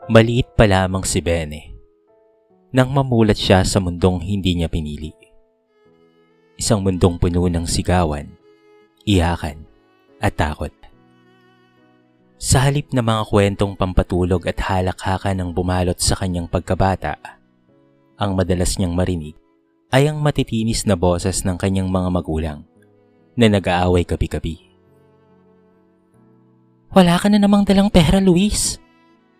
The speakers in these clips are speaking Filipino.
Maliit pa lamang si Bene nang mamulat siya sa mundong hindi niya pinili. Isang mundong puno ng sigawan, iyakan at takot. Sa halip na mga kwentong pampatulog at halakhakan ang bumalot sa kanyang pagkabata, ang madalas niyang marinig ay ang matitinis na boses ng kanyang mga magulang na nag-aaway gabi-gabi. "Wala ka na namang dalang pera, Luis,"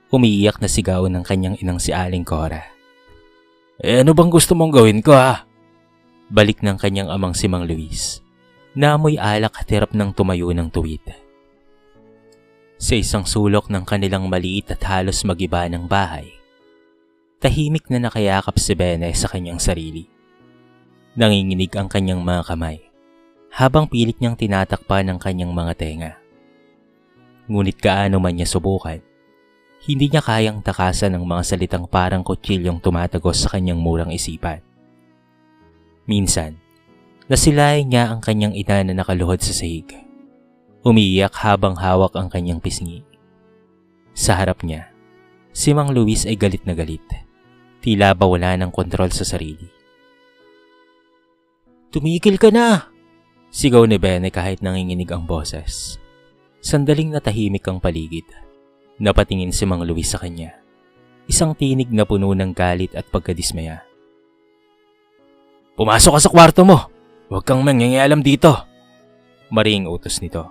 umiiyak na sigaw ng kanyang inang si Aling Cora. Ano bang gusto mong gawin ko ha?" Balik ng kanyang amang si Mang Luis, na amoy alak at hirap ng tumayo ng tuwid. Sa isang sulok ng kanilang maliit at halos magiba ng bahay, tahimik na nakayakap si Bene sa kanyang sarili. Nanginginig ang kanyang mga kamay, habang pilit niyang tinatakpan ng kanyang mga tenga. Ngunit gaano man niya subukan, hindi niya kayang takasan ang mga salitang parang kutsilyong tumatagos sa kanyang murang isipan. Minsan, nasilayan niya ang kanyang ina na nakaluhod sa sahig. Umiiyak habang hawak ang kanyang pisngi. Sa harap niya, si Mang Luis ay galit na galit. Tila ba wala ng kontrol sa sarili. "Tumigil ka na!" sigaw ni Bene kahit nanginginig ang boses. Sandaling natahimik ang paligid. Napatingin si Mang Luis sa kanya. Isang tinig na puno ng galit at pagkadismaya. "Pumasok ka sa kwarto mo! Huwag kang mangyangialam dito!" Maring utos nito.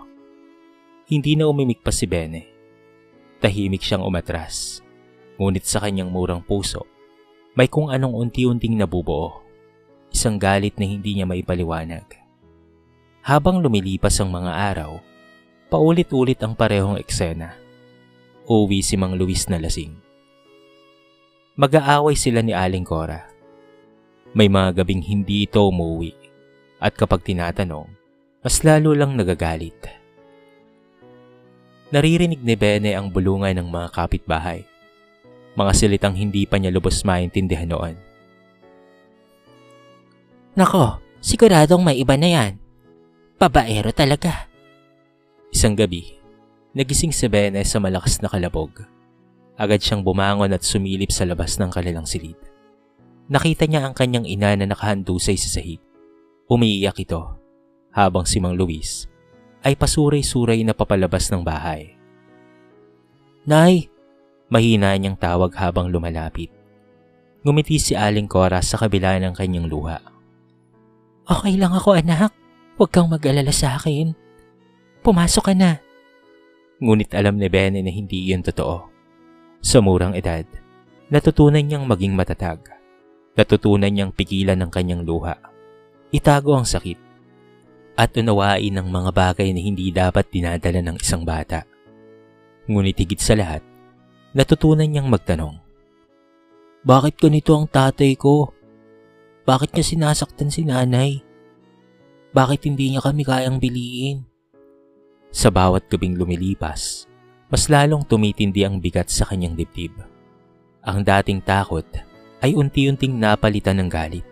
Hindi na umimik pa si Bene. Tahimik siyang umatras. Ngunit sa kanyang murang puso, may kung anong unti-unting nabubuo. Isang galit na hindi niya maipaliwanag. Habang lumilipas ang mga araw, paulit-ulit ang parehong eksena. Uuwi si Mang Luis na lasing. Mag-aaway sila ni Aling Cora. May mga gabing hindi ito umuwi at kapag tinatanong, mas lalo lang nagagalit. Naririnig ni Bene ang bulungan ng mga kapitbahay. Mga salitang hindi pa niya lubos maintindihan noon. "Nako, siguradong may iba na yan. Babaero talaga." Isang gabi, nagising si Bene sa malakas na kalabog. Agad siyang bumangon at sumilip sa labas ng kanilang silid. Nakita niya ang kanyang ina na nakahandusay sa sahig. Umiiyak ito, habang si Mang Luis ay pasuray-suray na papalabas ng bahay. "Nay!" mahina niyang tawag habang lumalapit. Ngumiti si Aling Cora sa kabila ng kanyang luha. "Okay lang ako, anak. Huwag kang mag-alala sa akin. Pumasok ka na." Ngunit alam ni Bene na hindi iyon totoo. Sa murang edad, natutunan niyang maging matatag. Natutunan niyang pigilan ang kanyang luha. Itago ang sakit. At unawain ang mga bagay na hindi dapat dinadala ng isang bata. Ngunit higit sa lahat, natutunan niyang magtanong. "Bakit ganito ang tatay ko? Bakit niya sinasaktan si nanay? Bakit hindi niya kami kayang biliin?" Sa bawat gabing lumilipas, mas lalong tumitindi ang bigat sa kanyang dibdib. Ang dating takot ay unti-unting napalitan ng galit.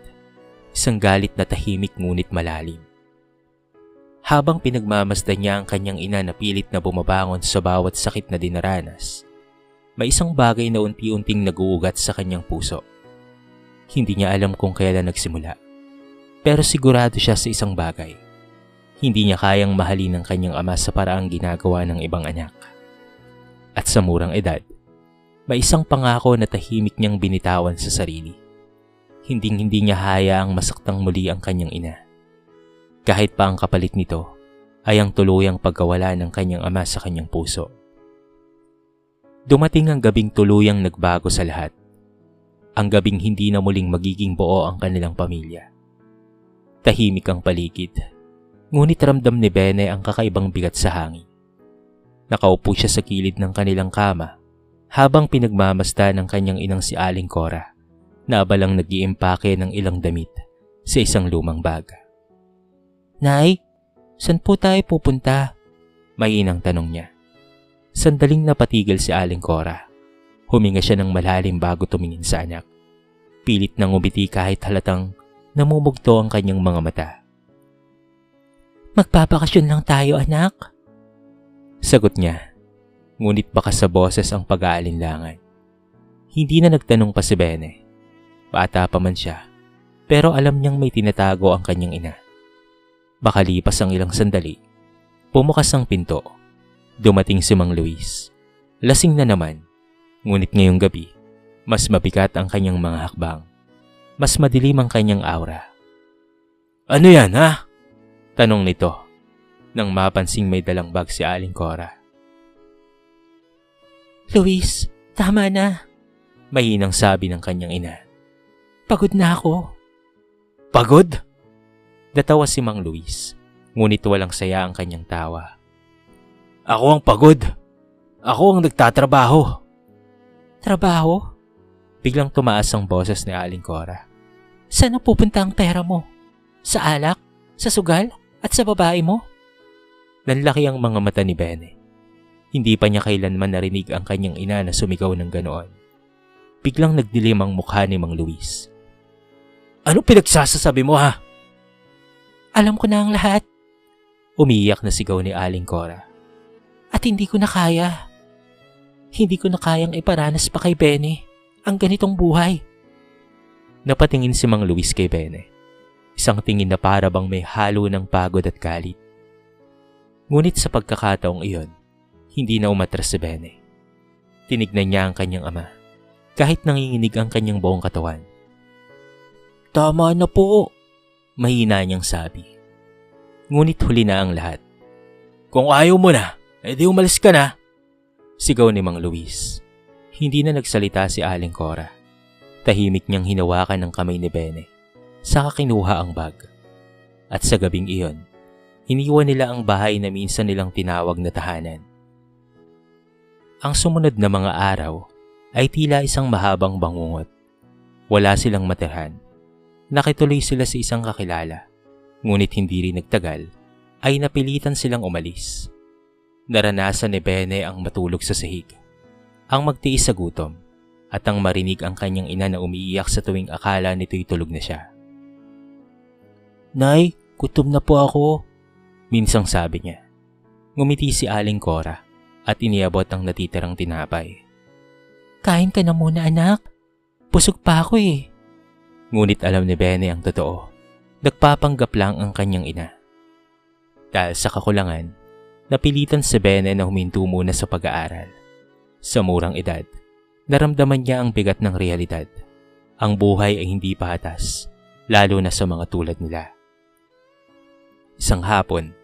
Isang galit na tahimik ngunit malalim. Habang pinagmamasdan niya ang kanyang ina na pilit na bumabangon sa bawat sakit na dinaranas, may isang bagay na unti-unting nag-uugat sa kanyang puso. Hindi niya alam kung kailan nagsimula, pero sigurado siya sa isang bagay. Hindi niya kayang mahalin ang kanyang ama sa paraang ginagawa ng ibang anak. At sa murang edad, may isang pangako na tahimik niyang binitawan sa sarili. Hinding-hindi niya hayaang masaktang muli ang kanyang ina. Kahit pa ang kapalit nito ay ang tuluyang pagkawala ng kanyang ama sa kanyang puso. Dumating ang gabing tuluyang nagbago sa lahat. Ang gabing hindi na muling magiging buo ang kanilang pamilya. Tahimik ang paligid. Ngunit ramdam ni Bene ang kakaibang bigat sa hangin. Nakaupo siya sa kilid ng kanilang kama habang pinagmamasdan ng kanyang inang si Aling Cora na abalang nag-iimpake ng ilang damit sa isang lumang bag. "Nay, saan po tayo pupunta?" Mainang tanong niya. Sandaling napatigil si Aling Cora. Huminga siya ng malalim bago tumingin sa anak. Pilit nang umiti kahit halatang namumugto ang kanyang mga mata. "Magpapakasyon lang tayo, anak," sagot niya. Ngunit baka sa boses ang pag-aalinlangan. Hindi na nagtanong pa si Bene. Bata pa man siya, pero alam niyang may tinatago ang kanyang ina. Makalipas ang ilang sandali, pumukas ang pinto. Dumating si Mang Luis. Lasing na naman, ngunit ngayong gabi, mas mabigat ang kanyang mga hakbang. Mas madilim ang kanyang aura. "Ano yan, ha?" tanong nito, nang mapansing may dalang bag si Aling Cora. "Luis, tama na," mahinang sabi ng kanyang ina. "Pagod na ako." "Pagod?" Natawa si Mang Luis, ngunit walang saya ang kanyang tawa. "Ako ang pagod. Ako ang nagtatrabaho." "Trabaho?" Biglang tumaas ang boses ni Aling Cora. "Saan pupunta ang pera mo? Sa alak? Sa sugal? At sa babae mo?" Nanlaki ang mga mata ni Bene. Hindi pa niya kailanman narinig ang kanyang ina na sumigaw ng ganoon. Biglang nagdilim ang mukha ni Mang Luis. "Ano pinagsasasabi mo, ha?" "Alam ko na ang lahat." Umiiyak na sigaw ni Aling Cora. "At hindi ko na kaya. Hindi ko na kayang iparanas pa kay Bene ang ganitong buhay." Napatingin si Mang Luis kay Bene. Isang tingin na para bang may halo ng pagod at galit. Ngunit sa pagkakataong iyon, hindi na umatras si Bene. Tinignan niya ang kanyang ama, kahit nanginginig ang kanyang buong katawan. "Tama na po," mahina niyang sabi. Ngunit huli na ang lahat. "Kung ayaw mo na, edi umalis ka na," sigaw ni Mang Luis. Hindi na nagsalita si Aling Cora. Tahimik niyang hinawakan ng kamay ni Bene, saka kinuha ang bag. At sa gabing iyon, iniwan nila ang bahay na minsan nilang tinawag na tahanan. Ang sumunod na mga araw ay tila isang mahabang bangungot. Wala silang matirhan. Nakituloy sila sa isang kakilala, ngunit hindi rin nagtagal ay napilitan silang umalis. Naranasan ni Bene ang matulog sa sahig, ang magtiis sa gutom, at ang marinig ang kanyang ina na umiiyak sa tuwing akala nito'y tulog na siya. "Nay, gutom na po ako," minsang sabi niya. Ngumiti si Aling Cora at iniabot ang natitirang tinapay. "Kain ka na muna, anak. Busog pa ako eh." Ngunit alam ni Bene ang totoo. Nagpapanggap lang ang kanyang ina. Dahil sa kakulangan, napilitan si Bene na huminto muna sa pag-aaral. Sa murang edad, naramdaman niya ang bigat ng realidad. Ang buhay ay hindi patas, lalo na sa mga tulad nila. Isang hapon,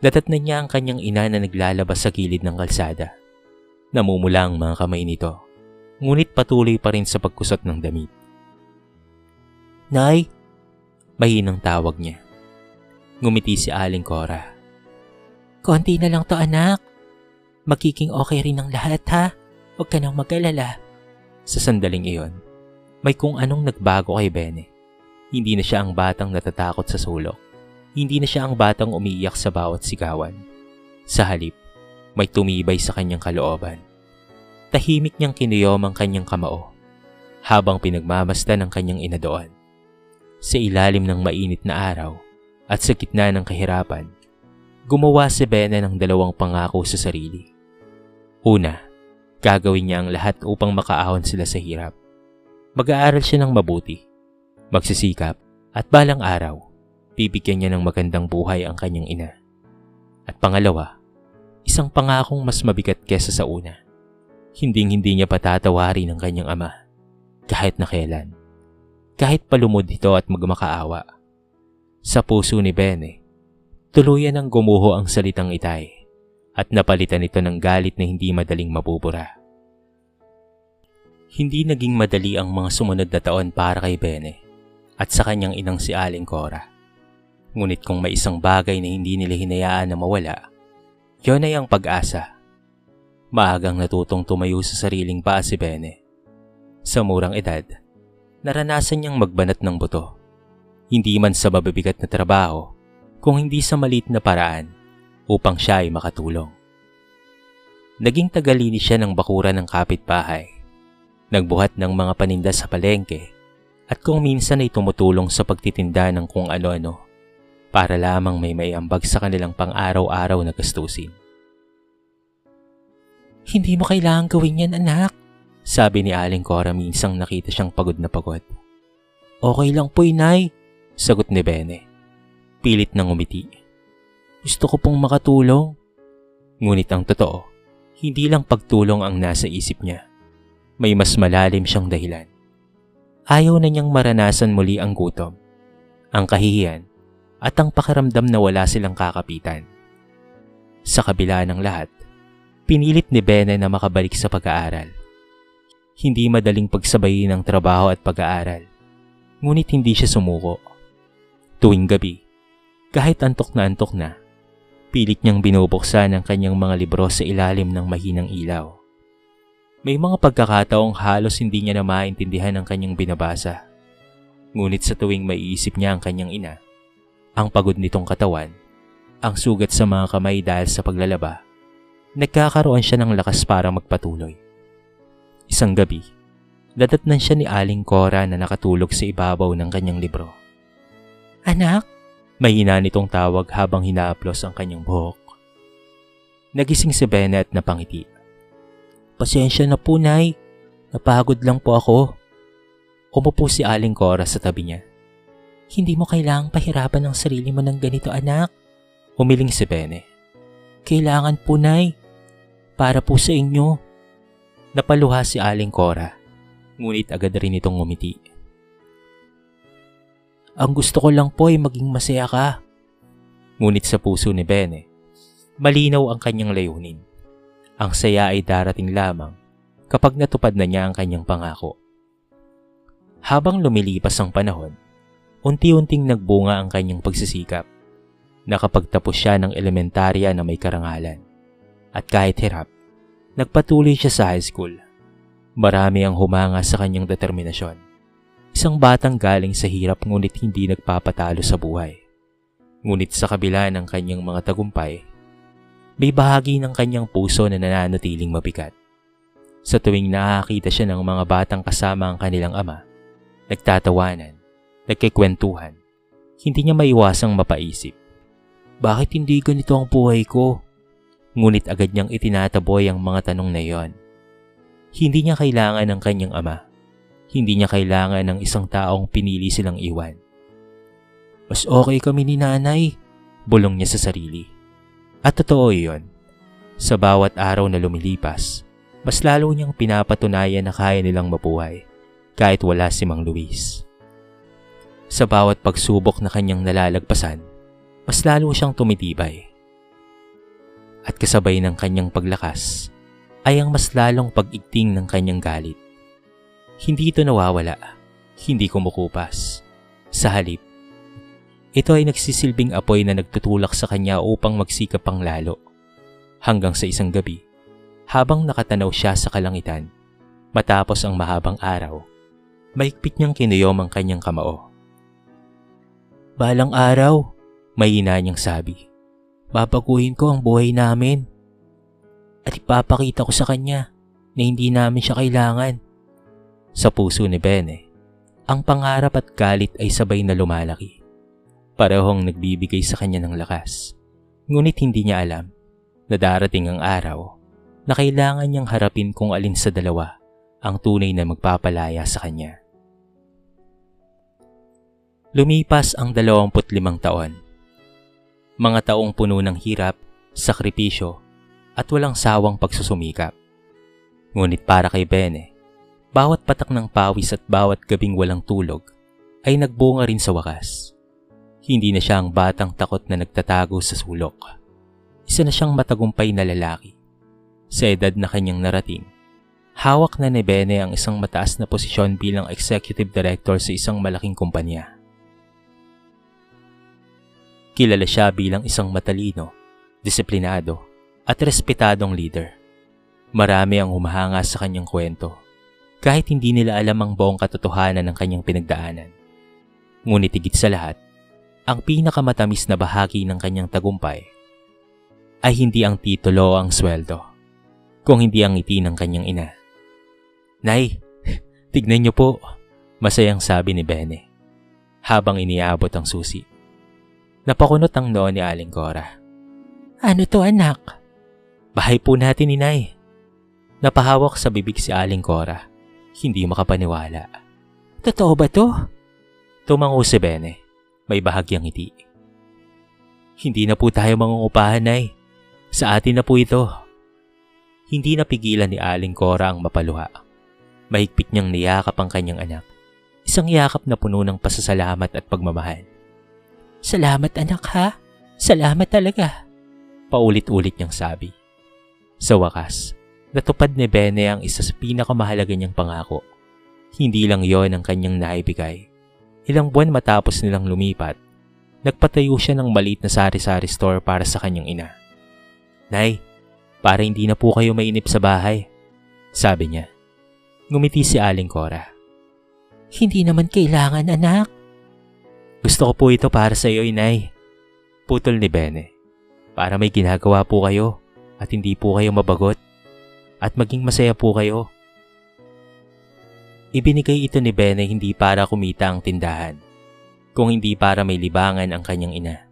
natatnan niya ang kanyang ina na naglalabas sa gilid ng kalsada. Namumula ang mga kamay nito, ngunit patuloy pa rin sa pagkusot ng damit. "Nay," mahinang tawag niya. Ngumiti si Aling Cora. "Konti na lang to, anak. Magiging okay rin ang lahat, ha? Huwag ka nang mag-alala." Sa sandaling iyon, may kung anong nagbago kay Bene. Hindi na siya ang batang natatakot sa sulok. Hindi na siya ang batang umiiyak sa bawat sigawan. Sa halip, may tumibay sa kanyang kalooban. Tahimik niyang kinuyom ang kanyang kamao, habang pinagmamasdan ng kanyang ina doon. Sa ilalim ng mainit na araw at sa gitna ng kahirapan, gumawa si Bene ng dalawang pangako sa sarili. Una, gagawin niya ang lahat upang makaahon sila sa hirap. Mag-aaral siya ng mabuti, magsisikap, at balang araw, bibigyan niya ng magandang buhay ang kanyang ina. At pangalawa, isang pangakong mas mabigat kesa sa una. Hinding-hindi niya patatawarin ang kanyang ama, kahit na kailan. Kahit palumod ito at magmakaawa. Sa puso ni Bene, tuluyan ang gumuho ang salitang itay, at napalitan ito ng galit na hindi madaling mabubura. Hindi naging madali ang mga sumunod na taon para kay Bene at sa kanyang inang si Aling Cora. Ngunit kung may isang bagay na hindi nila hinayaan na mawala, yon ay ang pag-asa. Maagang natutong tumayo sa sariling paa si Bene. Sa murang edad, naranasan niyang magbanat ng buto. Hindi man sa mabibigat na trabaho, kung hindi sa maliit na paraan upang siya ay makatulong. Naging tagalini siya ng bakuran ng kapitbahay. Nagbuhat ng mga paninda sa palengke at kung minsan ay tumutulong sa pagtitinda ng kung ano-ano para lamang may maiambag sa kanilang pang-araw-araw na gastusin. "Hindi mo kailangang gawin yan, anak. Sabi ni Aling Cora minsang nakita siyang pagod na pagod. Okay lang po, Inay, sagot ni Bene. Pilit nang umiti. Gusto ko pong makatulong. Ngunit ang totoo, hindi lang pagtulong ang nasa isip niya. May mas malalim siyang dahilan. Ayaw na niyang maranasan muli ang gutom, ang kahihiyan, at ang pakiramdam na wala silang kakapitan. Sa kabila ng lahat, pinilit ni Bene na makabalik sa pag-aaral. Hindi madaling pagsabayin ang trabaho at pag-aaral, ngunit hindi siya sumuko. Tuwing gabi, kahit antok na, pilit niyang binubuksan ang kanyang mga libro sa ilalim ng mahinang ilaw. May mga pagkakataong halos hindi niya na maintindihan ang kanyang binabasa. Ngunit sa tuwing maiisip niya ang kanyang ina, ang pagod nitong katawan, ang sugat sa mga kamay dahil sa paglalaba, nagkakaroon siya ng lakas para magpatuloy. Isang gabi, dadatnan siya ni Aling Cora na nakatulog sa ibabaw ng kanyang libro. Anak? Mahina nitong tawag habang hinaaplos ang kanyang buhok. Nagising si Bene at napangiti. Pasensya na po, Nay. Napagod lang po ako. Umupo si Aling Cora sa tabi niya. Hindi mo kailangang pahirapan ang sarili mo ng ganito, anak. Umiling si Bene. Kailangan po, Nay. Para po sa inyo. Napaluha si Aling Cora, ngunit agad rin itong ngumiti. Ang gusto ko lang po ay maging masaya ka. Ngunit sa puso ni Bene, malinaw ang kanyang layunin. Ang saya ay darating lamang kapag natupad na niya ang kanyang pangako. Habang lumilipas ang panahon, unti-unting nagbunga ang kanyang pagsisikap. Nakapagtapos siya ng elementarya na may karangalan. At kahit hirap, nagpatuloy siya sa high school. Marami ang humanga sa kanyang determinasyon. Isang batang galing sa hirap ngunit hindi nagpapatalo sa buhay. Ngunit sa kabila ng kanyang mga tagumpay, may bahagi ng kanyang puso na nananatiling mabigat. Sa tuwing nakakita siya ng mga batang kasama ang kanilang ama, nagtatawanan, nagkikwentuhan, hindi niya maiwasang mapaisip. Bakit hindi ganito ang buhay ko? Ngunit agad niyang itinataboy ang mga tanong na iyon. Hindi niya kailangan ng kanyang ama. Hindi niya kailangan ng isang taong pinili silang iwan. Mas okay kami ni nanay, bulong niya sa sarili. At totoo iyon. Sa bawat araw na lumilipas, mas lalo niyang pinapatunayan na kaya nilang mabuhay kahit wala si Mang Luis. Sa bawat pagsubok na kanyang nalalagpasan, mas lalo siyang tumitibay. At kasabay ng kanyang paglakas ay ang mas lalong pag-igting ng kanyang galit. Hindi ito nawawala, hindi kumukupas. Sa halip, ito ay nagsisilbing apoy na nagtutulak sa kanya upang magsikap pang lalo. Hanggang sa isang gabi, habang nakatanaw siya sa kalangitan, matapos ang mahabang araw, mahigpit niyang kinuyom ang kanyang kamao. Balang araw, mahina niyang sabi, babaguhin ko ang buhay namin. At ipapakita ko sa kanya na hindi namin siya kailangan. Sa puso ni Bene, ang pangarap at galit ay sabay na lumalaki. Parehong nagbibigay sa kanya ng lakas. Ngunit hindi niya alam na darating ang araw na kailangan niyang harapin kung alin sa dalawa ang tunay na magpapalaya sa kanya. Lumipas ang 25 taon. Mga taong puno ng hirap, sakripisyo, at walang sawang pagsusumikap. Ngunit para kay Bene, bawat patak ng pawis at bawat gabing walang tulog ay nagbunga rin sa wakas. Hindi na siya ang batang takot na nagtatago sa sulok. Isa na siyang matagumpay na lalaki. Sa edad na kanyang narating, hawak na ni Bene ang isang mataas na posisyon bilang executive director sa isang malaking kumpanya. Kilala siya bilang isang matalino, disiplinado, at respetadong leader. Marami ang humahanga sa kanyang kwento, kahit hindi nila alam ang buong katotohanan ng kanyang pinagdaanan. Ngunit higit sa lahat, ang pinakamatamis na bahagi ng kanyang tagumpay ay hindi ang titulo o ang sweldo, kung hindi ang ngiti ng kanyang ina. Nay, tignan niyo po, masayang sabi ni Bene, habang iniabot ang susi. Napakunot ang noo ni Aling Cora. Ano to, anak? Bahay po natin ni Nay. Napahawak sa bibig si Aling Cora. Hindi makapaniwala. Totoo ba to? Tumango si Bene. May bahagyang ngiti. Hindi na po tayo mangungupahan, Nay. Sa atin na po ito. Hindi napigilan ni Aling Cora ang mapaluha. Mahigpit niyang niyakap ang kanyang anak. Isang yakap na puno ng pasasalamat at pagmamahal. Salamat anak ha. Salamat talaga. Paulit-ulit niyang sabi. Sa wakas, natupad ni Bene ang isa sa pinakamahalaga niyang pangako. Hindi lang yon ang kanyang naibigay. Ilang buwan matapos nilang lumipat, nagpatayo siya ng maliit na sari-sari store para sa kanyang ina. Nay, para hindi na po kayo mainip sa bahay, sabi niya. Ngumiti si Aling Cora. Hindi naman kailangan anak. Gusto ko po ito para sa iyo, Inay. Putol ni Bene. Para may ginagawa po kayo at hindi po kayo mabagot at maging masaya po kayo. Ibinigay ito ni Bene hindi para kumita ang tindahan, kung hindi para may libangan ang kanyang ina.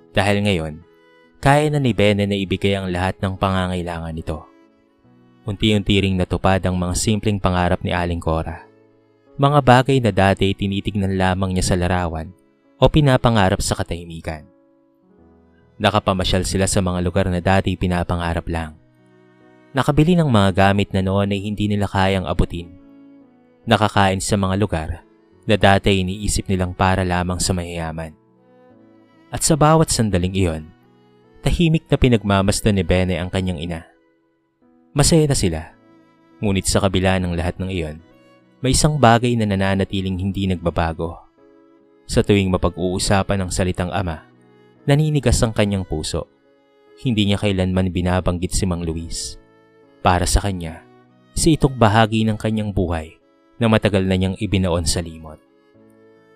Dahil ngayon, kaya na ni Bene na ibigay ang lahat ng pangangailangan nito. Unti-unti ring natupad ang mga simpleng pangarap ni Aling Cora. Mga bagay na dati tinitignan lamang niya sa larawan o pinapangarap sa katahimikan. Nakapamasyal sila sa mga lugar na dati pinapangarap lang. Nakabili ng mga gamit na noon ay hindi nila kayang abutin. Nakakain sa mga lugar na dati iniisip nilang para lamang sa mayayaman. At sa bawat sandaling iyon, tahimik na pinagmamasdan ni Bene ang kanyang ina. Masaya na sila, ngunit sa kabila ng lahat ng iyon, may isang bagay na nananatiling hindi nagbabago. Sa tuwing mapag-uusapan ang salitang ama, naninigas ang kanyang puso. Hindi niya kailanman binabanggit si Mang Luis. Para sa kanya, isa itong bahagi ng kanyang buhay na matagal na niyang ibinaon sa limot.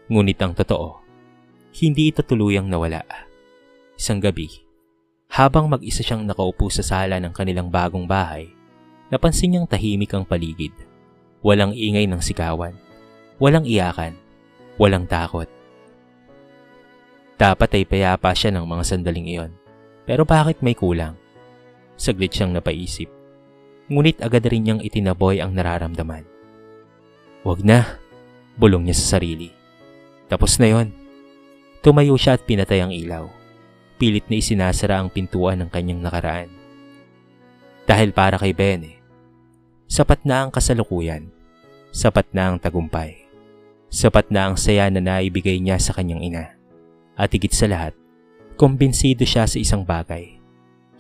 Ngunit ang totoo, hindi ito tuluyang nawala. Isang gabi, habang mag-isa siyang nakaupo sa sala ng kanilang bagong bahay, napansin niyang tahimik ang paligid. Walang ingay ng sigawan, walang iyakan, walang takot. Dapat ay payapa siya ng mga sandaling iyon, pero bakit may kulang? Saglit siyang napaisip, ngunit agad rin niyang itinaboy ang nararamdaman. Wag na, bulong niya sa sarili. Tapos na yon. Tumayo siya at pinatay ang ilaw. Pilit na isinasara ang pintuan ng kanyang nakaraan. Dahil para kay Bene, sapat na ang kasalukuyan, sapat na ang tagumpay, sapat na ang saya na naibigay niya sa kanyang ina. At higit sa lahat, kumbinsido siya sa isang bagay.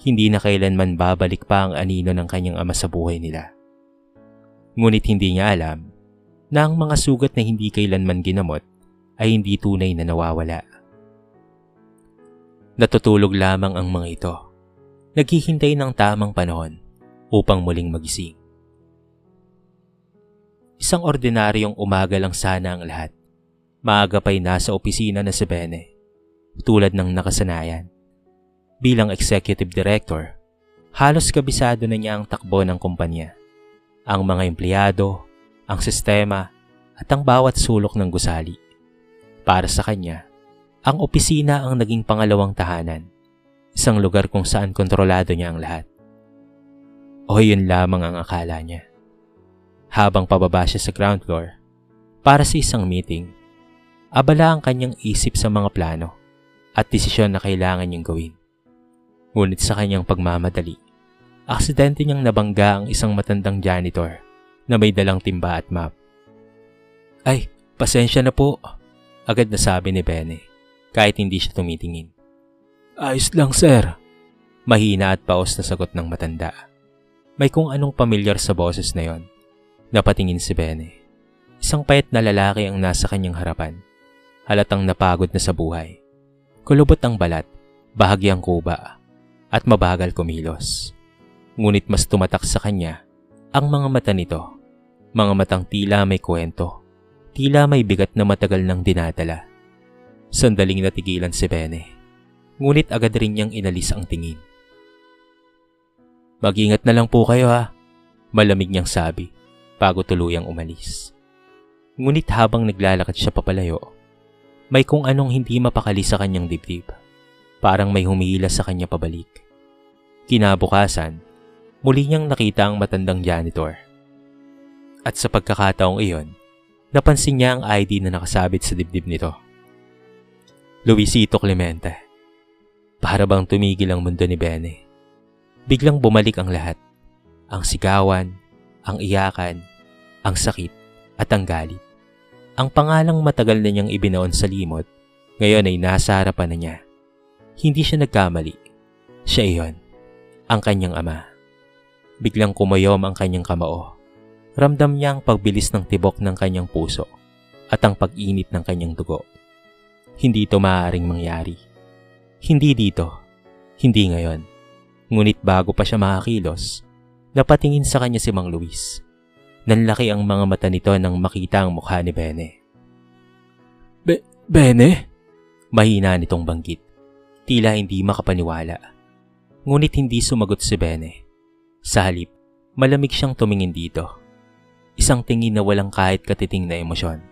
Hindi na kailanman babalik pa ang anino ng kanyang ama sa buhay nila. Ngunit hindi niya alam na ang mga sugat na hindi kailanman ginamot ay hindi tunay na nawawala. Natutulog lamang ang mga ito, naghihintay ng tamang panahon upang muling magising. Isang ordinaryong umaga lang sana ang lahat. Maaga pa'y nasa opisina na si Bene, tulad ng nakasanayan. Bilang executive director, halos kabisado na niya ang takbo ng kumpanya, ang mga empleyado, ang sistema, at ang bawat sulok ng gusali. Para sa kanya, ang opisina ang naging pangalawang tahanan, isang lugar kung saan kontrolado niya ang lahat. O yun lamang ang akala niya. Habang pababa siya sa ground floor, para sa isang meeting, abala ang kanyang isip sa mga plano at desisyon na kailangan niyang gawin. Ngunit sa kanyang pagmamadali, aksidente niyang nabangga ang isang matandang janitor na may dalang timba at map. Ay, pasensya na po, agad na sabi ni Bene kahit hindi siya tumitingin. Ayos lang sir, mahina at paos na sagot ng matanda. May kung anong pamilyar sa boses na yon. Napatingin si Bene. Isang payat na lalaki ang nasa kanyang harapan. Halatang napagod na sa buhay. Kulubot ang balat, bahagyang kuba, at mabagal kumilos. Ngunit mas tumatak sa kanya ang mga mata nito. Mga matang tila may kwento. Tila may bigat na matagal nang dinadala. Sandaling natigilan si Bene. Ngunit agad rin niyang inalis ang tingin. Mag-ingat na lang po kayo ha, malamig niyang sabi bago tuluyang umalis. Ngunit habang naglalakad siya papalayo, may kung anong hindi mapakali sa kanyang dibdib. Parang may humihila sa kanya pabalik. Kinabukasan, Muli niyang nakita ang matandang janitor. At sa pagkakataong iyon, napansin niya ang ID na nakasabit sa dibdib nito. Luisito Clemente. Para bang tumigil ang mundo ni Bene. Biglang bumalik ang lahat. Ang sigawan, ang iyakan, ang sakit, at ang galit. Ang pangalang matagal na niyang ibinaon sa limot, ngayon ay nasa harapan na niya. Hindi siya nagkamali. Siya iyon, ang kanyang ama. Biglang kumayom ang kanyang kamao. Ramdam niya ang pagbilis ng tibok ng kanyang puso at ang pag-init ng kanyang dugo. Hindi ito maaaring mangyari. Hindi dito. Hindi ngayon. Ngunit bago pa siya makakilos, napatingin sa kanya si Mang Luis. Nanlaki ang mga mata nito nang makita ang mukha ni Bene. Bene? Mahina nitong banggit. Tila hindi makapaniwala. Ngunit hindi sumagot si Bene. Sa halip, malamig siyang tumingin dito. Isang tingin na walang kahit katiting na emosyon.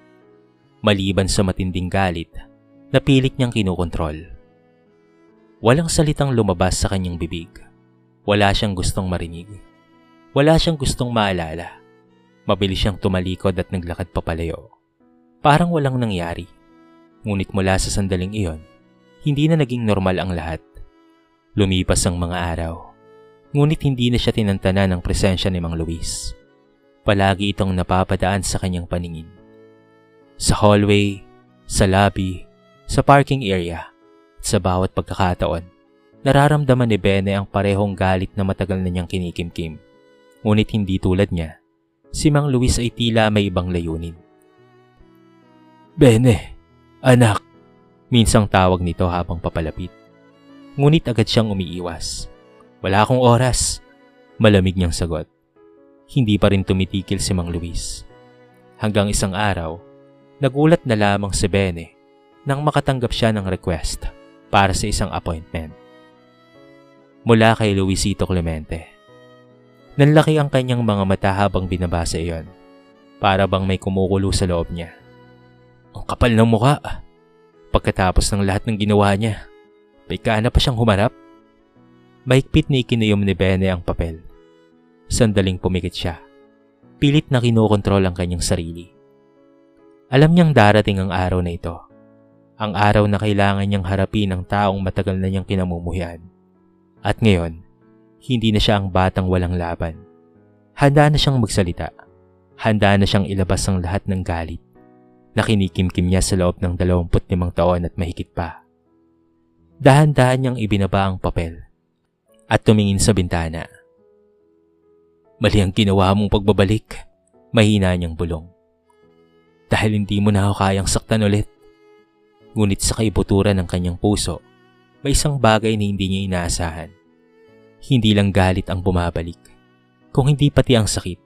Maliban sa matinding galit, napilit niyang kinukontrol. Walang salitang lumabas sa kanyang bibig. Wala siyang gustong marinig. Wala siyang gustong maalala. Mabilis siyang tumalikod at naglakad papalayo. Parang walang nangyari. Ngunit mula sa sandaling iyon, hindi na naging normal ang lahat. Lumipas ang mga araw. Ngunit hindi na siya tinantana ng presensya ni Mang Luis. Palagi itong napapadaan sa kanyang paningin. Sa hallway, sa lobby, sa parking area, at sa bawat pagkakataon, nararamdaman ni Bene ang parehong galit na matagal na niyang kinikimkim. Ngunit hindi tulad niya, si Mang Luis ay tila may ibang layunin. Bene, anak, minsang tawag nito habang papalapit. Ngunit agad siyang umiiwas. Wala akong oras, malamig niyang sagot. Hindi pa rin tumitikil si Mang Luis. Hanggang isang araw, nagulat na lamang si Bene nang makatanggap siya ng request para sa isang appointment. Mula kay Luisito Clemente. Nanlaki ang kanyang mga mata habang binabasa iyon. Para bang may kumukulo sa loob niya. Ang kapal ng mukha. Pagkatapos ng lahat ng ginawa niya, may kana pa siyang humarap. Mahigpit na ikinayom ni Bene ang papel. Sandaling pumikit siya. Pilit na kinokontrol ang kanyang sarili. Alam niyang darating ang araw na ito. Ang araw na kailangan niyang harapin ang taong matagal na niyang kinamumuhian. At ngayon, hindi na siya ang batang walang laban. Handa na siyang magsalita. Handa na siyang ilabas ang lahat ng galit na kinikimkim niya sa loob ng 25 taon at mahigit pa. Dahan-dahan niyang ibinaba ang papel at tumingin sa bintana. Mali ang ginawa mong pagbabalik, mahina niyang bulong. Dahil hindi mo na ako kayang saktan ulit. Ngunit sa kaibuturan ng kanyang puso, may isang bagay na hindi niya inaasahan. Hindi lang galit ang bumabalik, kung hindi pati ang sakit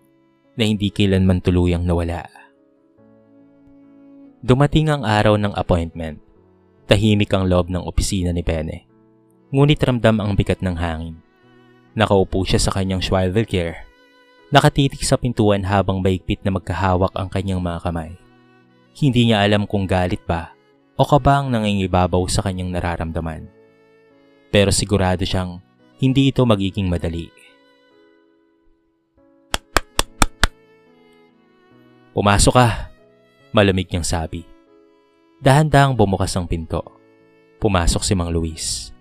na hindi kailanman tuluyang nawala. Dumating ang araw ng appointment. Tahimik ang loob ng opisina ni Bene. Ngunit ramdam ang bigat ng hangin. Nakaupo siya sa kanyang swivel chair. Nakatitik sa pintuan habang maigpit na magkahawak ang kanyang mga kamay. Hindi niya alam kung galit ba o kaba ang nangingibabaw sa kanyang nararamdaman. Pero sigurado siyang hindi ito magiging madali. Pumasok ka, malamig niyang sabi. Dahan-dahang bumukas ang pinto. Pumasok si Mang Luis.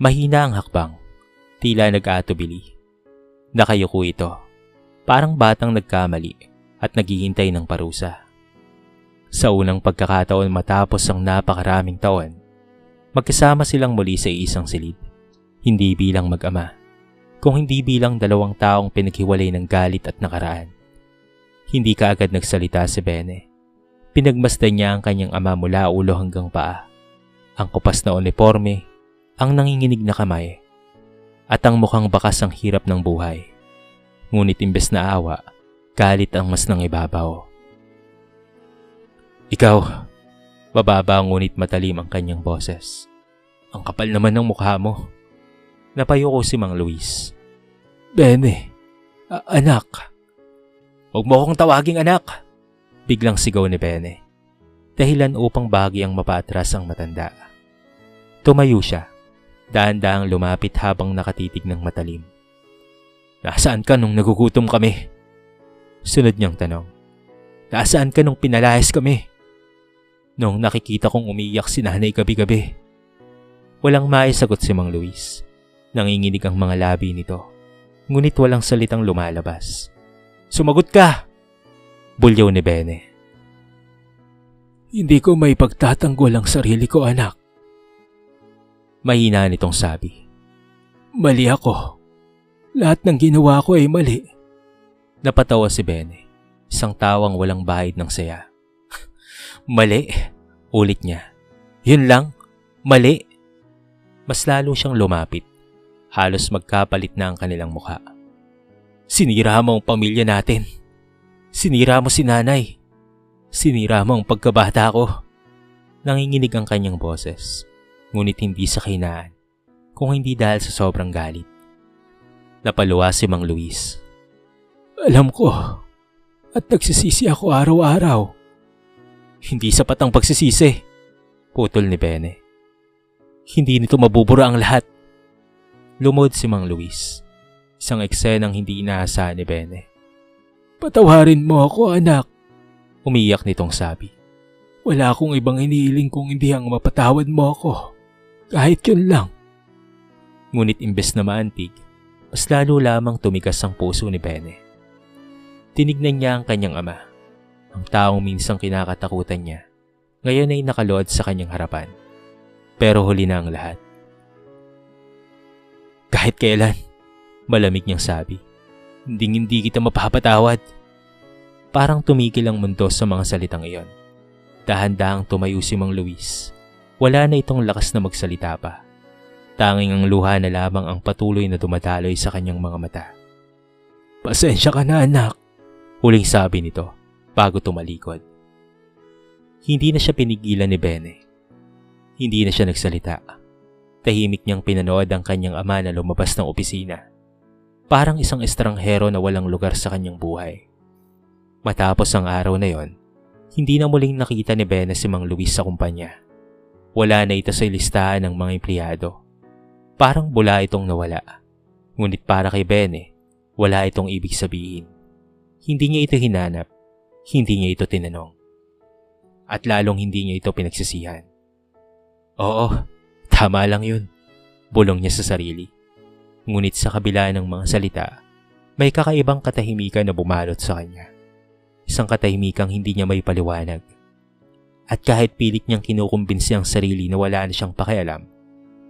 Mahina ang hakbang, tila nag-aatubili. Nakayuko ito. Parang batang nagkamali at naghihintay ng parusa. Sa unang pagkakataon matapos ang napakaraming taon, magkasama silang muli sa isang silid. Hindi bilang mag-ama, kung hindi bilang dalawang taong pinaghiwalay ng galit at nakaraan. Hindi kaagad nagsalita si Bene. Pinagmasdan niya ang kanyang ama mula ulo hanggang paa. Ang kupas na uniforme, ang nanginginig na kamay, at ang mukhang bakas ang hirap ng buhay. Ngunit imbes na awa, galit ang mas nangibabaw. Ikaw, bababa ngunit matalim ang kanyang boses. Ang kapal naman ng mukha mo. Napayuko si Mang Luis. Bene, anak. Huwag mo akong tawaging anak. Biglang sigaw ni Bene. Dahilan upang bahagyang mapaatras ang matanda. Tumayo siya. Dahan-dahang lumapit habang nakatitig ng matalim. Nasaan ka nung nagugutom kami? Sunod niyang tanong. Nasaan ka nung pinalayas kami? Nung nakikita kong umiiyak si nanay gabi-gabi. Walang maisagot si Mang Luis. Nanginginig ang mga labi nito. Ngunit walang salitang lumalabas. Sumagot ka! Bulyaw ni Bene. Hindi ko may pagtatanggol ang sarili ko, anak. Mahina nitong sabi. Mali ako. Lahat ng ginawa ko ay mali. Napatawa si Bene. Isang tawang walang bahid ng saya. Mali? Ulit niya. Yun lang? Mali? Mas lalo siyang lumapit. Halos magkapalit na ang kanilang mukha. Sinira mo ang pamilya natin. Sinira mo si nanay. Sinira mo ang pagkabata ko. Nanginginig ang kanyang boses. Ngunit hindi sa kahinaan, kung hindi dahil sa sobrang galit. Napaluwa si Mang Luis. Alam ko, at nagsisisi ako araw-araw. Hindi sapat ang pagsisisi, putol ni Bene. Hindi nito mabubura ang lahat. Lumod si Mang Luis. Isang eksenang hindi inaasahan ni Bene. Patawarin mo ako, anak. Umiyak nitong sabi. Wala akong ibang iniiling kung hindi ang mapatawad mo ako. Kahit yun lang. Ngunit imbes na maantig, mas lalo lamang tumigas ang puso ni Bene. Tinignan niya ang kanyang ama, ang taong minsang kinakatakutan niya. Ngayon ay nakaluhod sa kanyang harapan. Pero huli na ang lahat. Kahit kailan, malamig niyang sabi, hindi kita mapapatawad. Parang tumigil ang mundo sa mga salitang iyon. Dahan-dahang tumayo si Mang Luis. Wala na itong lakas na magsalita pa. Tanging ang luha na lamang ang patuloy na dumadaloy sa kanyang mga mata. Pasensya ka na, anak, huling sabi nito bago tumalikod. Hindi na siya pinigilan ni Bene. Hindi na siya nagsalita. Tahimik niyang pinanood ang kanyang ama na lumabas ng opisina. Parang isang estranghero na walang lugar sa kanyang buhay. Matapos ang araw na yon, hindi na muling nakita ni Bene si Mang Luis sa kumpanya. Wala na ito sa listahan ng mga empleyado. Parang bula itong nawala. Ngunit para kay Bene, wala itong ibig sabihin. Hindi niya ito hinanap. Hindi niya ito tinanong. At lalong hindi niya ito pinagsisihan. Oo, tama lang yun. Bulong niya sa sarili. Ngunit sa kabila ng mga salita, may kakaibang katahimikan na bumalot sa kanya. Isang katahimikang hindi niya may paliwanag. At kahit pilit niyang kinukumbinsi ang sarili na wala na siyang pakialam,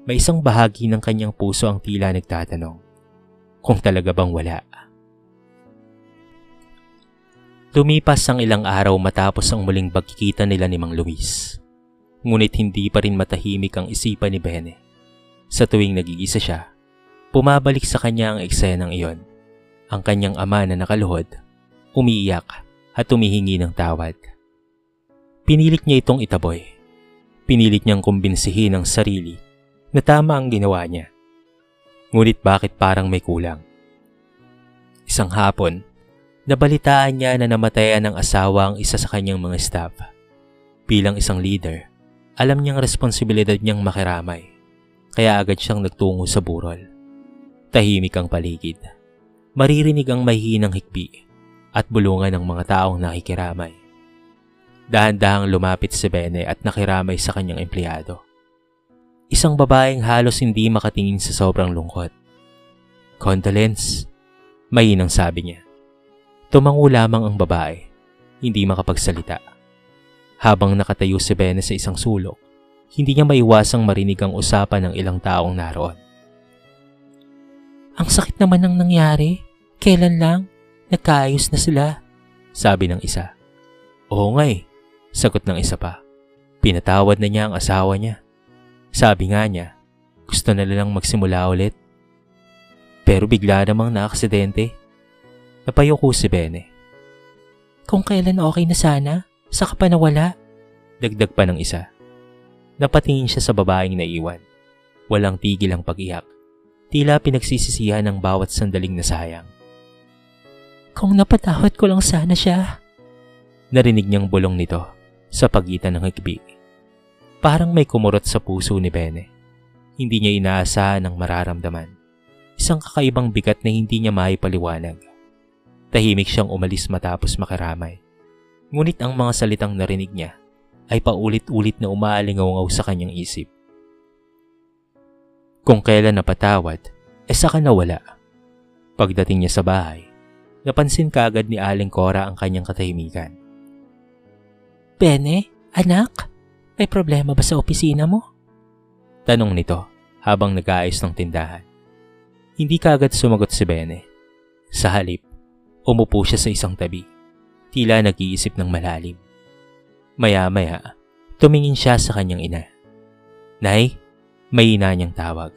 may isang bahagi ng kanyang puso ang tila nagtatanong, kung talaga bang wala. Lumipas ang ilang araw matapos ang muling pagkikita nila ni Mang Luis. Ngunit hindi pa rin matahimik ang isipan ni Bene. Sa tuwing nag-iisa siya, pumabalik sa kanya ang eksenang iyon. Ang kanyang ama na nakaluhod, umiiyak at humihingi ng tawad. Pinilit niya itong itaboy. Pinilit niyang kumbinsihin ang sarili na tama ang ginawa niya. Ngunit bakit parang may kulang? Isang hapon, nabalitaan niya na namatayan ng asawa ang isa sa kanyang mga staff. Bilang isang leader, alam niyang responsibilidad niyang makiramay. Kaya agad siyang nagtungo sa burol. Tahimik ang paligid. Maririnig ang mahihinang hikbi at bulungan ng mga taong nakikiramay. Dahan-dahang lumapit si Bene at nakiramay sa kanyang empleyado. Isang babaeng halos hindi makatingin sa sobrang lungkot. Condolence, mahinang sabi niya. Tumango lamang ang babae, hindi makapagsalita. Habang nakatayo si Bene sa isang sulok, hindi niya maiwasang marinig ang usapan ng ilang taong naroon. Ang sakit naman ang nangyari. Kailan lang? Nagkaayos na sila, sabi ng isa. Oo nga eh, sagot ng isa pa. Pinatawad na niya ang asawa niya. Sabi nga niya, gusto na lang magsimula ulit. Pero bigla namang naaksidente. Napayuko si Bene. Kung kailan okay na sana, saka pa nawala, dagdag pa ng isa. Napatingin siya sa babaeng naiwan. Walang tigil ang pag-iyak. Tila pinagsisisihan ng bawat sandaling nasayang. Kung napatawad ko lang sana siya. Narinig niyang bulong nito sa pagitan ng hikbi. Parang may kumurot sa puso ni Bene. Hindi niya inaasahan ang mararamdaman. Isang isang kakaibang bigat na hindi niya maipaliwanag. Tahimik siyang umalis matapos makiramay. Ngunit ang mga salitang narinig niya ay paulit-ulit na umaalingaw sa kanyang isip. Kung kailan napatawad, saka nawala. Pagdating niya sa bahay, napansin kaagad ni Aling Cora ang kanyang katahimikan. "Bene, anak, may problema ba sa opisina mo?" Tanong nito habang nag-aayos ng tindahan. Hindi kaagad sumagot si Bene. Sa halip, umupo siya sa isang tabi. Tila nag-iisip ng malalim. Maya-maya, tumingin siya sa kanyang ina. "Nay," may ina niyang tawag.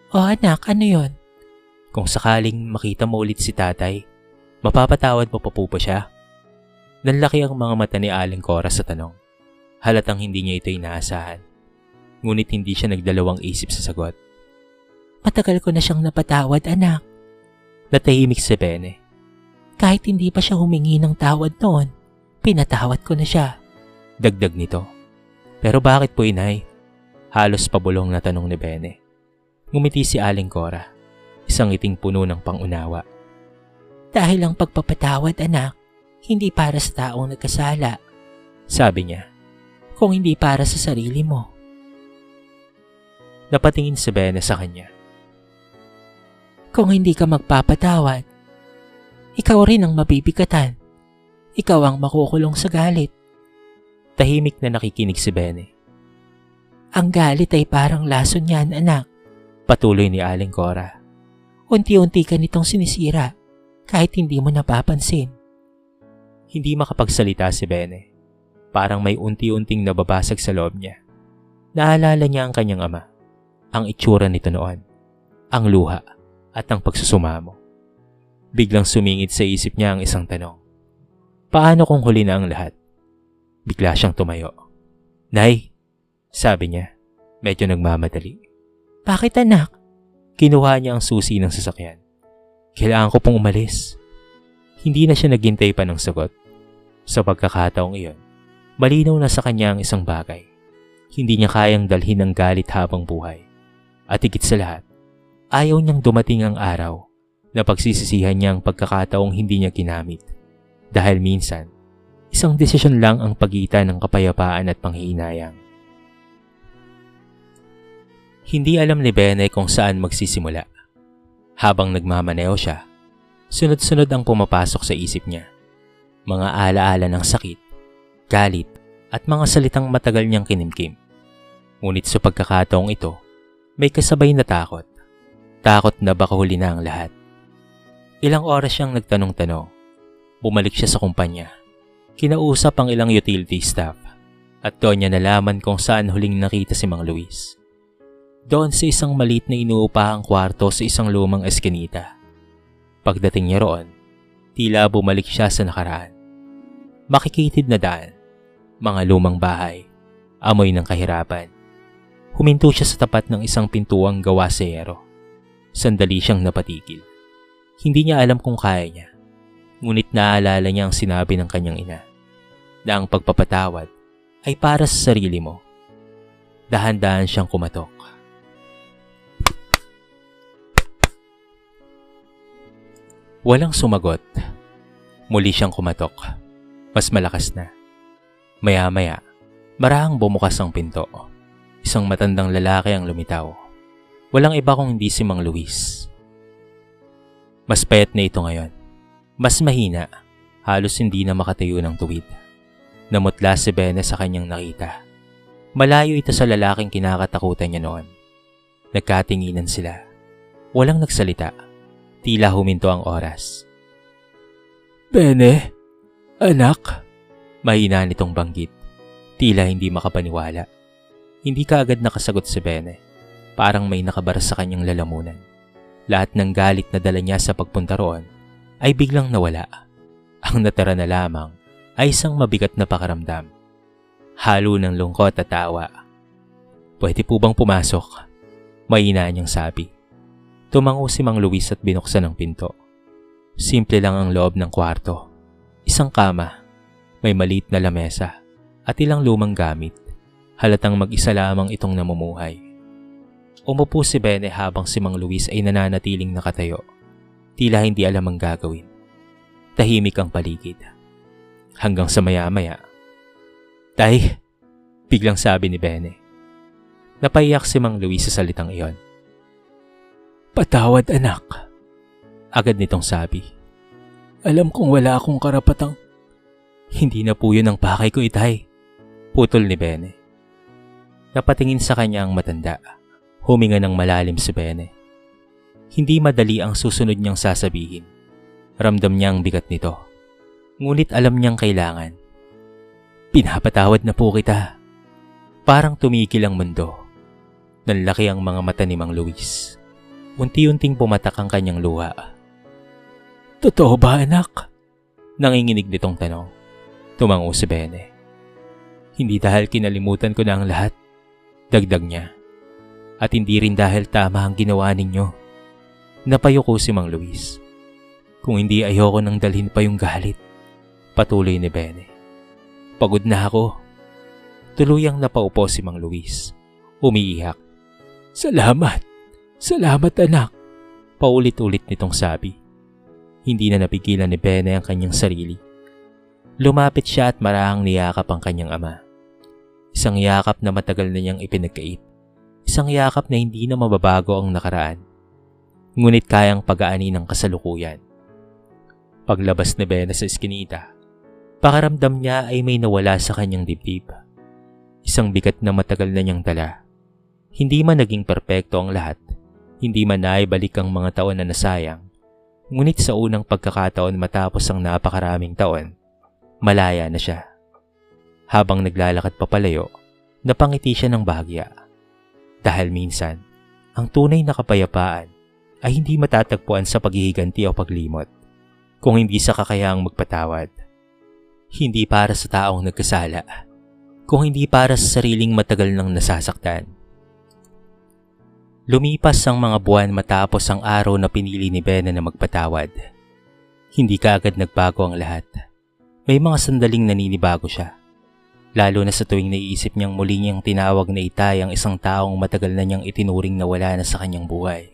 "O anak, ano yon?" "Kung sakaling makita mo ulit si tatay, mapapatawad mo pa po ba siya?" Nanlaki ang mga mata ni Aling Cora sa tanong. Halatang hindi niya ito inaasahan. Ngunit hindi siya nagdalawang isip sa sagot. "Matagal ko na siyang napatawad, anak." Natahimik si Bene. "Kahit hindi pa siya humingi ng tawad noon, pinatawad ko na siya." Dagdag nito. "Pero bakit po, inay?" Halos pabulong na tanong ni Bene. Ngumiti si Aling Cora, isang ngiting puno ng pangunawa. "Dahil ang pagpapatawad, anak, hindi para sa taong nagkasala," sabi niya, "kung hindi para sa sarili mo." Napatingin si Bene sa kanya. "Kung hindi ka magpapatawad, ikaw rin ang mabibigatan. Ikaw ang makukulong sa galit." Tahimik na nakikinig si Bene. "Ang galit ay parang lason niyan, anak," patuloy ni Aling Cora. "Unti-unti ka nitong sinisira kahit hindi mo napapansin." Hindi makapagsalita si Bene. Parang may unti-unting nababasag sa loob niya. Naalala niya ang kanyang ama, ang itsura nito noon, ang luha at ang pagsusumamo. Biglang sumingit sa isip niya ang isang tanong. Paano kung huli na ang lahat? Bigla siyang tumayo. "Nay," sabi niya, medyo nagmamadali. "Bakit, anak?" Kinuha niya ang susi ng sasakyan. "Kailangan ko pong umalis." Hindi na siya naghintay pa ng sagot. Sa pagkakataong iyon, malinaw na sa kanya ang isang bagay. Hindi niya kayang dalhin ang galit habang buhay. At higit sa lahat, ayaw niyang dumating ang araw na pagsisisihan niya ang pagkakataong hindi niya ginamit. Dahil minsan, isang desisyon lang ang pagitan ng kapayapaan at panghihinayang. Hindi alam ni Bene kung saan magsisimula. Habang nagmamaneho siya, sunod-sunod ang pumapasok sa isip niya. Mga alaala ng sakit, galit, at mga salitang matagal niyang kinimkim. Ngunit sa pagkakataong ito, may kasabay na takot. Takot na baka huli na ang lahat. Ilang oras siyang nagtanong-tanong. Bumalik siya sa kumpanya. Kinausap ang ilang utility staff. At doon niya nalaman kung saan huling nakita si Mang Luis. Doon sa isang maliit na inuupahang kwarto sa isang lumang eskinita. Pagdating niya roon, tila bumalik siya sa nakaraan. Makikitid na daan, mga lumang bahay, amoy ng kahirapan. Huminto siya sa tapat ng isang pintuang gawa sa yero. Sandali siyang napatigil. Hindi niya alam kung kaya niya. Ngunit naaalala niya ang sinabi ng kanyang ina, na ang pagpapatawad ay para sa sarili mo. Dahan-dahan siyang kumatok. Walang sumagot. Muli siyang kumatok. Mas malakas na. Maya-maya, marahang bumukas ang pinto. Isang matandang lalaki ang lumitaw. Walang iba kung hindi si Mang Luis. Mas payat na ito ngayon. Mas mahina, halos hindi na makatayo ng tuwid. Namutla si Bene sa kanyang nakita. Malayo ito sa lalaking kinakatakutan niya noon. Nagkatinginan sila. Walang nagsalita. Tila huminto ang oras. "Bene, anak," mahina nitong banggit. Tila hindi makapaniwala. Hindi kaagad nakasagot si Bene. Parang may nakabara sa kanyang lalamunan. Lahat ng galit na dala niya sa pagpunta roon ay biglang nawala. Ang natira na lamang ay isang mabigat na pakaramdam. Halo ng lungkot at tawa. "Pwede po bang pumasok?" Mahina niyang sabi. Tumango si Mang Luis at binuksan ang pinto. Simple lang ang loob ng kwarto. Isang kama, may maliit na lamesa, at ilang lumang gamit. Halatang mag-isa lamang itong namumuhay. Umupo si Bene habang si Mang Luis ay nananatiling nakatayo. Tila hindi alam ang gagawin. Tahimik ang paligid. Hanggang sa maya-maya, "Tay!" biglang sabi ni Bene. Napaiyak si Mang Luis sa salitang iyon. "Patawad anak," agad nitong sabi. "Alam kong wala akong karapatang..." "Hindi na po yun ang pakay ko, itay," putol ni Bene. Napatingin sa kanya ang matanda. Huminga ng malalim si Bene. Hindi madali ang susunod niyang sasabihin. Ramdam niya ang bigat nito. Ngunit alam niyang kailangan. "Pinapatawad na po kita." Parang tumigil ang mundo. Nanlaki ang mga mata ni Mang Luis. Unti-unting pumatak ang kanyang luha. "Totoo ba, anak?" Nanginginig nitong tanong. Tumango si Bene. "Hindi dahil kinalimutan ko na ang lahat," dagdag niya. "At hindi rin dahil tama ang ginawa ninyo." Napayuko si Mang Luis. "Kung hindi ayoko nang dalhin pa yung galit," patuloy ni Bene. "Pagod na ako." Tuluyang napaupo si Mang Luis. Umiiyak. "Salamat. Salamat anak." Paulit-ulit nitong sabi. Hindi na napigilan ni Bene ang kanyang sarili. Lumapit siya at marahang niyakap ang kanyang ama. Isang yakap na matagal na niyang ipinagkait. Isang yakap na hindi na mababago ang nakaraan. Ngunit kayang pag-aani ng kasalukuyan. Paglabas ni Bene sa eskinita, pakaramdam niya ay may nawala sa kanyang dibdib. Isang bigat na matagal na niyang dala. Hindi man naging perpekto ang lahat, hindi man naibalik ang mga taon na nasayang, ngunit sa unang pagkakataon matapos ang napakaraming taon, malaya na siya. Habang naglalakad papalayo, napangiti siya ng bahagya. Dahil minsan, ang tunay na kapayapaan ay hindi matatagpuan sa paghihiganti o paglimot, kung hindi sa kakayahang magpatawad. Hindi para sa taong nagkasala, kung hindi para sa sariling matagal nang nasasaktan. Lumipas ang mga buwan matapos ang araw na pinili ni Bene na magpatawad. Hindi kaagad nagbago ang lahat. May mga sandaling naninibago siya. Lalo na sa tuwing naiisip niyang muli niyang tinawag na itay ang isang taong matagal na niyang itinuring na wala na sa kanyang buhay.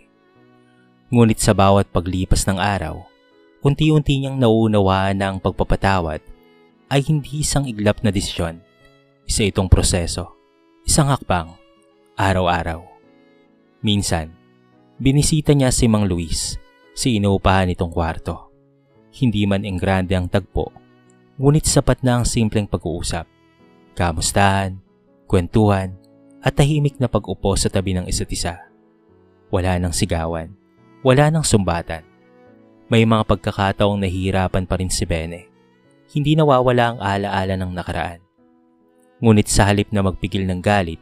Ngunit sa bawat paglipas ng araw, unti-unti niyang nauunawaan na ang pagpapatawad ay hindi isang iglap na desisyon. Isa itong proseso, isang hakbang, araw-araw. Minsan, binisita niya si Mang Luis, si inuupahan nitong kwarto. Hindi man enggrande ang tagpo, ngunit sapat na ang simpleng pag-uusap. Kamustahan, kwentuhan, at tahimik na pag-upo sa tabi ng isa't isa. Wala nang sigawan, wala nang sumbatan. May mga pagkakataong nahihirapan pa rin si Bene. Hindi nawawala ang alaala ng nakaraan. Ngunit sa halip na magpigil ng galit,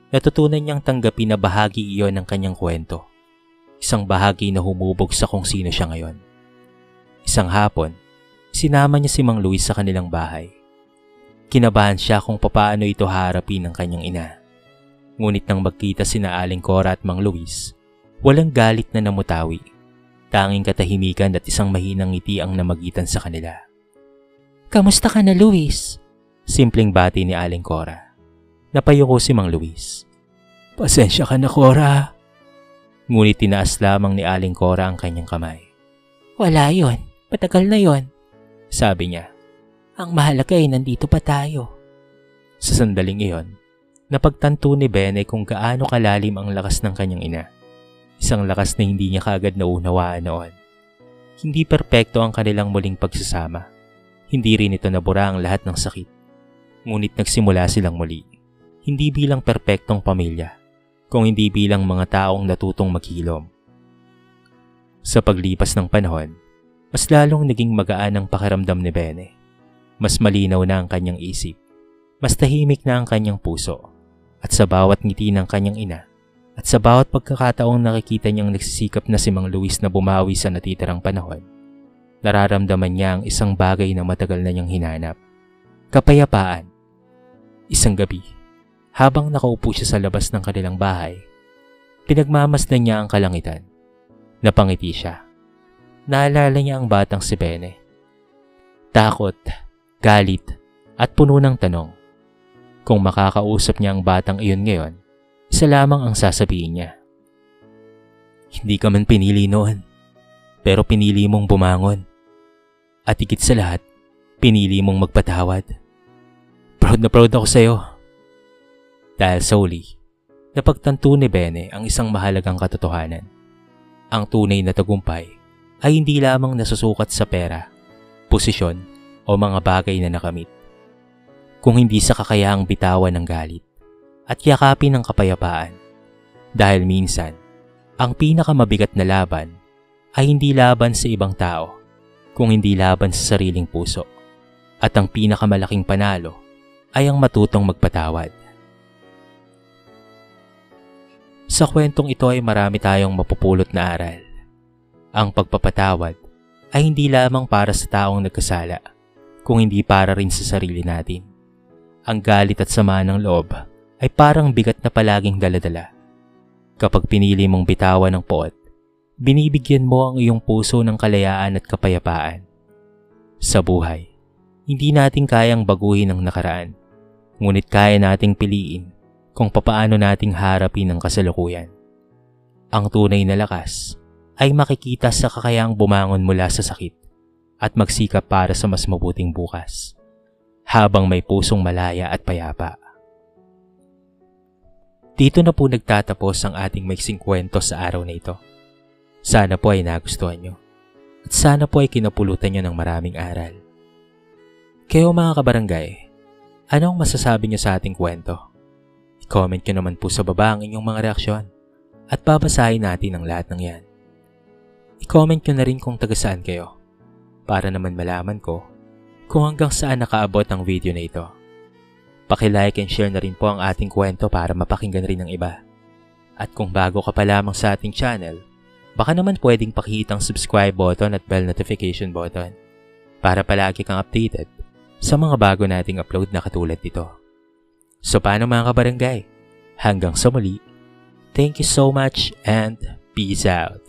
natutunan niyang tanggapin na bahagi iyon ng kanyang kwento. Isang bahagi na humubog sa kung sino siya ngayon. Isang hapon, sinama niya si Mang Luis sa kanilang bahay. Kinabahan siya kung papaano ito harapin ng kanyang ina. Ngunit nang magkita sina Aling Cora at Mang Luis, walang galit na namutawi. Tanging katahimikan at isang mahinang ngiti ang namagitan sa kanila. "Kamusta ka na, Luis?" Simpleng bati ni Aling Cora. Napayuko si Mang Luis. "Pasensya ka na, Cora." Ngunit tinaas lamang ni Aling Cora ang kanyang kamay. "Wala yon, matagal na yon," sabi niya. "Ang mahalaga ay nandito pa tayo." Sa sandaling iyon, napagtanto ni Bene kung gaano kalalim ang lakas ng kanyang ina. Isang lakas na hindi niya kaagad naunawaan noon. Hindi perpekto ang kanilang muling pagsasama. Hindi rin ito nabura ang lahat ng sakit. Ngunit nagsimula silang muli. Hindi bilang perpektong pamilya, kung hindi bilang mga taong natutong maghilom. Sa paglipas ng panahon, mas lalong naging magaan ang pakiramdam ni Bene. Mas malinaw na ang kanyang isip, mas tahimik na ang kanyang puso, at sa bawat ngiti ng kanyang ina, at sa bawat pagkakataong nakikita niyang nagsisikap na si Mang Luis na bumawi sa natitirang panahon, nararamdaman niya ang isang bagay na matagal na niyang hinanap. Kapayapaan. Isang gabi, habang nakaupo siya sa labas ng kanilang bahay, pinagmamasdan niya ang kalangitan. Napangiti siya. Naalala niya ang batang si Bene. Takot, galit, at puno ng tanong. Kung makakausap niya ang batang iyon ngayon, isa lamang ang sasabihin niya. Hindi ka man pinili noon, pero pinili mong bumangon. At higit sa lahat, pinili mong magpatawad. Proud na proud ako sa'yo. Dahil sa uli, napagtanto ni Bene ang isang mahalagang katotohanan. Ang tunay na tagumpay ay hindi lamang nasusukat sa pera, posisyon o mga bagay na nakamit. Kung hindi sa kakayahang bitawan ng galit at yakapin ng kapayapaan. Dahil minsan, ang pinakamabigat na laban ay hindi laban sa ibang tao, kung hindi laban sa sariling puso. At ang pinakamalaking panalo ay ang matutong magpatawad. Sa kwentong ito ay marami tayong mapupulot na aral. Ang pagpapatawad ay hindi lamang para sa taong nagkasala, kung hindi para rin sa sarili natin. Ang galit at sama ng loob ay parang bigat na palaging daladala. Kapag pinili mong bitawan ng poot, binibigyan mo ang iyong puso ng kalayaan at kapayapaan. Sa buhay, hindi natin kayang baguhin ang nakaraan, ngunit kaya nating piliin kung papaano nating harapin ang kasalukuyan. Ang tunay na lakas ay makikita sa kakayahang bumangon mula sa sakit at magsikap para sa mas mabuting bukas, habang may pusong malaya at payapa. Dito na po nagtatapos ang ating maiksing kwento sa araw na ito. Sana po ay nagustuhan nyo. At sana po ay kinapulutan nyo ng maraming aral. Kayo mga kabarangay, anong masasabi nyo sa ating kwento? I-comment nyo naman po sa baba ang inyong mga reaksyon. At babasahin natin ang lahat ng yan. I-comment nyo na rin kung taga saan kayo. Para naman malaman ko kung hanggang saan nakaabot ang video na ito. Paki-like and share na rin po ang ating kwento para mapakinggan rin ng iba. At kung bago ka pa lamang sa ating channel, baka naman pwedeng pakihit ang subscribe button at bell notification button para palagi kang updated sa mga bago nating upload na katulad nito. So paano mga kabarangay? Hanggang sa muli, thank you so much and peace out!